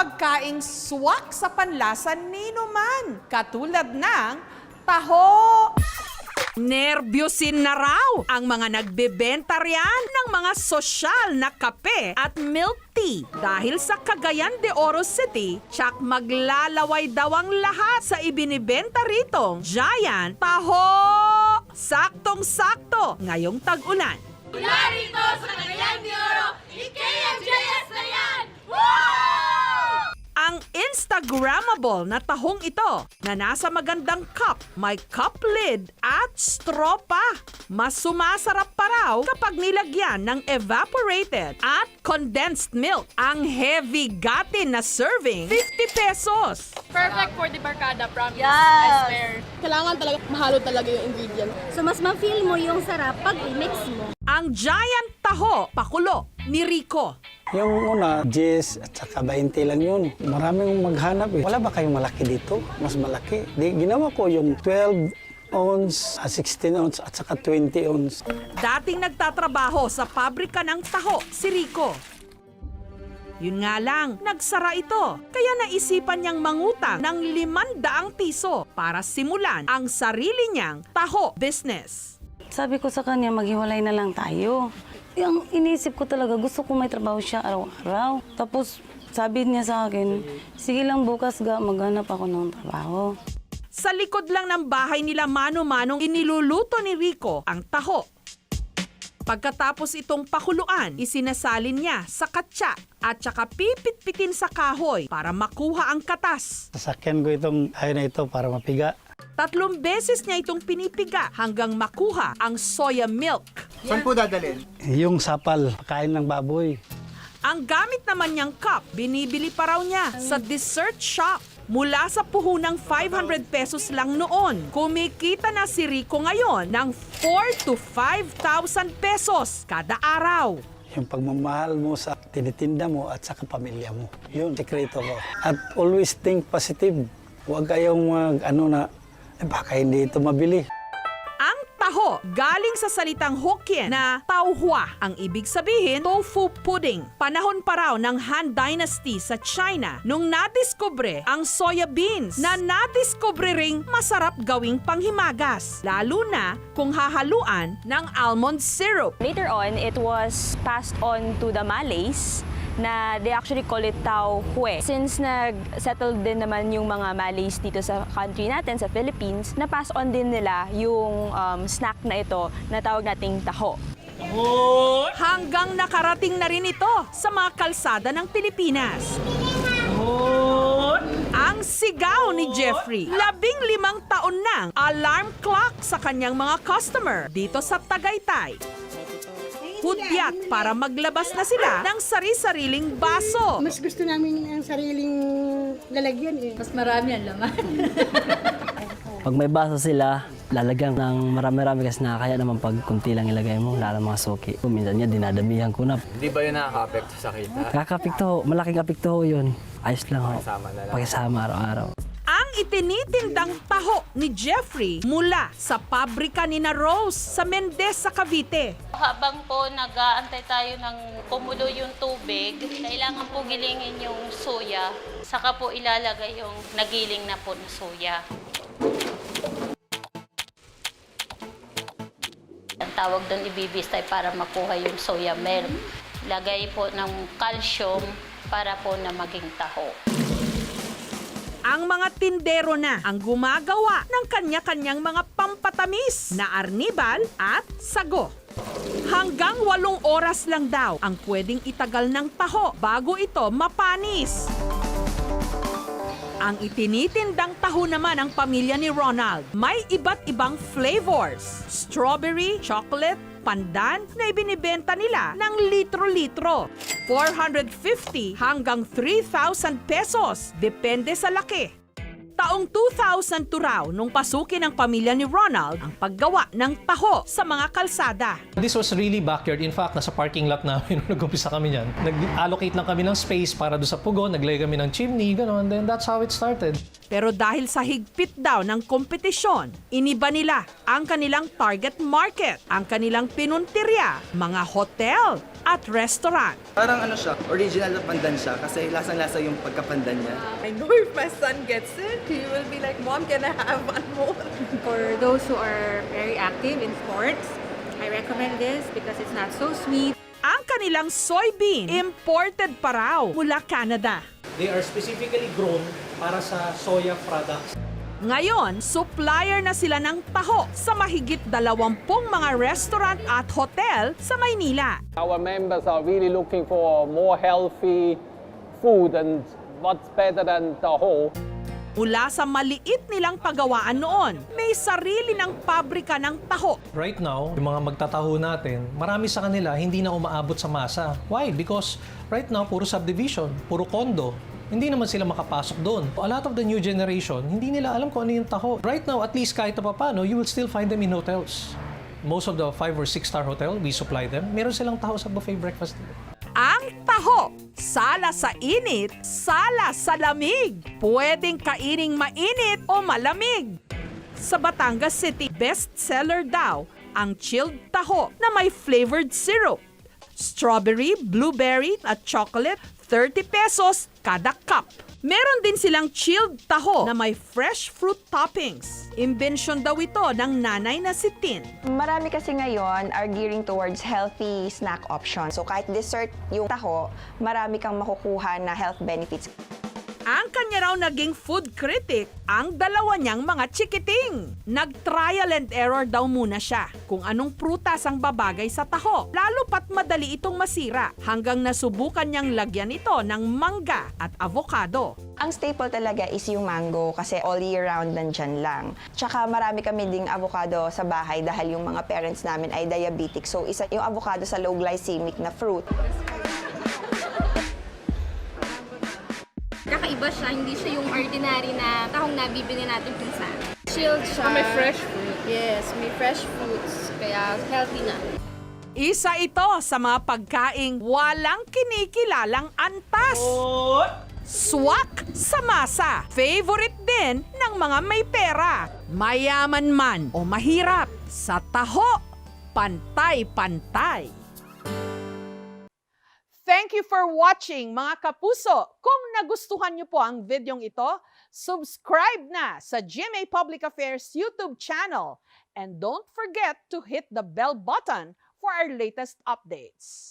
pagkaing swak sa panlasa ninuman, katulad ng taho. Nervyosin na raw ang mga nagbebenta riyan ng mga sosyal na kape at milk tea. Dahil sa Cagayan de Oro City, tsak maglalaway daw ang lahat sa ibinibenta ritong Giant Taho. Saktong-sakto ngayong tag-ulan. Mula rito sa Cagayan de Oro, IKMJS na yan! Ang Instagrammable na tahong ito na nasa magandang cup, may cup lid at straw pa. Mas sumasarap pa raw kapag nilagyan ng evaporated at condensed milk. Ang heavy gatin na serving, 50 pesos. Perfect for the barkada, promise. Yes. I swear. Kailangan talaga mahalo talaga yung ingredient. So mas ma-feel mo yung sarap pag i-mix mo. Ang Giant Taho, pakulo ni Rico. Yung una, 10 at saka 20 lang yun. Maraming maghanap eh. Wala ba kayong malaki dito? Mas malaki. Ginawa ko yung 12 ounce, 16 ounce at saka 20 ounce. Dating nagtatrabaho sa pabrika ng taho si Rico. Yun nga lang, nagsara ito. Kaya naisipan niyang mangutang ng 500 piso para simulan ang sarili niyang taho business. Sabi ko sa kanya, maghiwalay na lang tayo. Yung inisip ko talaga, gusto ko may trabaho siya araw-araw. Tapos sabi niya sa akin, sige lang bukas maghanap ako ng trabaho. Sa likod lang ng bahay nila mano-manong iniluluto ni Rico ang taho. Pagkatapos itong pakuluan, isinasalin niya sa katsa at saka pipit-pitin sa kahoy para makuha ang katas. Sasakyan ko itong ayaw na ito para mapiga. 3 beses niya itong pinipiga hanggang makuha ang soya milk. Saan po dadalhin? Yung sapal, pakain ng baboy. Ang gamit naman niyang cup, binibili pa raw niya sa dessert shop. Mula sa puhunang 500 pesos lang noon, kumikita na si Rico ngayon ng 4 to 5,000 pesos kada araw. Yung pagmamahal mo sa tinitinda mo at sa pamilya mo. Yun, sekreto ko. At always think positive. Huwag kayong baka hindi ito mabili. Ang taho galing sa salitang Hokkien na tauhua. Ang ibig sabihin, tofu pudding. Panahon pa raw ng Han Dynasty sa China nung nadiskubre ang soya beans na nadiskubre ring masarap gawing panghimagas. Lalo na kung hahaluan ng almond syrup. Later on, it was passed on to the Malays na they actually call it tau hue. Since nag-settle din naman yung mga Malays dito sa country natin, sa Philippines, na-pass on din nila yung snack na ito na tawag nating taho. Hanggang nakarating na rin ito sa mga kalsada ng Pilipinas. Ang sigaw ni Jeffrey, 15 taon nang alarm clock sa kanyang mga customer dito sa Tagaytay. Hudyat para maglabas na sila ng sari-sariling baso. Mas gusto namin ang sariling lalagyan eh. Mas marami ang laman. Pag may baso sila, lalagyan ng marami-rami kasi nakakaya naman pag kunti lang ilagay mo, lalo mga suki. Minsan niya, dinadamihan ko na. Hindi ba yun nakaka-apekto sa kita? Kakapikto, malaking apekto yun. Ayos lang ho. Pakisama araw-araw. Ang itinitindang taho ni Jeffrey mula sa pabrika ni na Rose sa Mendez sa Cavite. Habang po nag-aantay tayo ng kumulo yung tubig, kailangan po gilingin yung soya. Saka po ilalagay yung nagiling na po na soya. Ang tawag doon ibibistay para makuha yung soya milk. Lagay po ng calcium para po na maging taho. Ang mga tindero na ang gumagawa ng kanya-kanyang mga pampatamis na arnibal at sago. Hanggang 8 oras lang daw ang pwedeng itagal ng taho bago ito mapanis. Ang itinitindang taho naman ng pamilya ni Ronald, may iba't ibang flavors. Strawberry, chocolate, pandan na ibinibenta nila ng litro-litro. 450 hanggang 3,000 pesos, depende sa laki. Taong 2002 raw nung pasukin ng pamilya ni Ronald ang paggawa ng taho sa mga kalsada. This was really backyard. In fact, nasa parking lot namin nung nag-umpisa kami niyan. Nag-allocate lang kami ng space para doon sa pugo, naglagay kami ng chimney, gano'n. Then that's how it started. Pero dahil sa higpit daw ng kompetisyon, iniba nila ang kanilang target market, ang kanilang pinuntirya, mga hotel, at restaurant. Parang ano siya, original na pandan siya kasi lasang-lasa yung pagkapandan niya. I know if my son gets it, he will be like, Mom, can I have one more? For those who are very active in sports, I recommend this because it's not so sweet. Ang kanilang soybean, imported pa raw mula Canada. They are specifically grown para sa soya products. Ngayon, supplier na sila ng taho sa mahigit 20 mga restaurant at hotel sa Maynila. Our members are really looking for more healthy food, and what's better than taho? Mula sa maliit nilang pagawaan noon, may sarili ng pabrika ng taho. Right now, yung mga magtataho natin, marami sa kanila hindi na umaabot sa masa. Why? Because right now, puro subdivision, puro condo. Hindi naman sila makapasok doon. A lot of the new generation, hindi nila alam kung ano yung taho. Right now, at least kahit na paano, you will still find them in hotels. Most of the 5 or 6 star hotel, we supply them. Meron silang taho sa buffet breakfast. Ang taho, sala sa init, sala sa lamig. Pwedeng kaining mainit o malamig. Sa Batangas City, bestseller daw ang chilled taho na may flavored syrup. Strawberry, blueberry at chocolate, 30 pesos kada cup. Meron din silang chilled taho na may fresh fruit toppings. Imbensyon daw ito ng nanay na si Tin. Marami kasi ngayon are gearing towards healthy snack options. So kahit dessert yung taho, marami kang makukuha na health benefits. Ang kanya raw naging food critic ang dalawa niyang mga chikiting. Nag-trial and error daw muna siya kung anong prutas ang babagay sa taho. Lalo pat madali itong masira hanggang nasubukan niyang lagyan ito ng mangga at avocado. Ang staple talaga is yung mango kasi all year round nandyan lang. Tsaka marami kami ding avocado sa bahay dahil yung mga parents namin ay diabetic. So isa yung avocado sa low glycemic na fruit. Kakaiba siya, hindi siya yung ordinary na tahong nabibili natin minsan. Chilled siya. May fresh fruit. Yes, may fresh fruits. Kaya healthy na. Isa ito sa mga pagkaing walang kinikilalang antas. Swak sa masa. Favorite din ng mga may pera. Mayaman man o mahirap, sa taho, pantay-pantay. Thank you for watching, mga kapuso. Kung nagustuhan niyo po ang videong ito, subscribe na sa GMA Public Affairs YouTube channel. And don't forget to hit the bell button for our latest updates.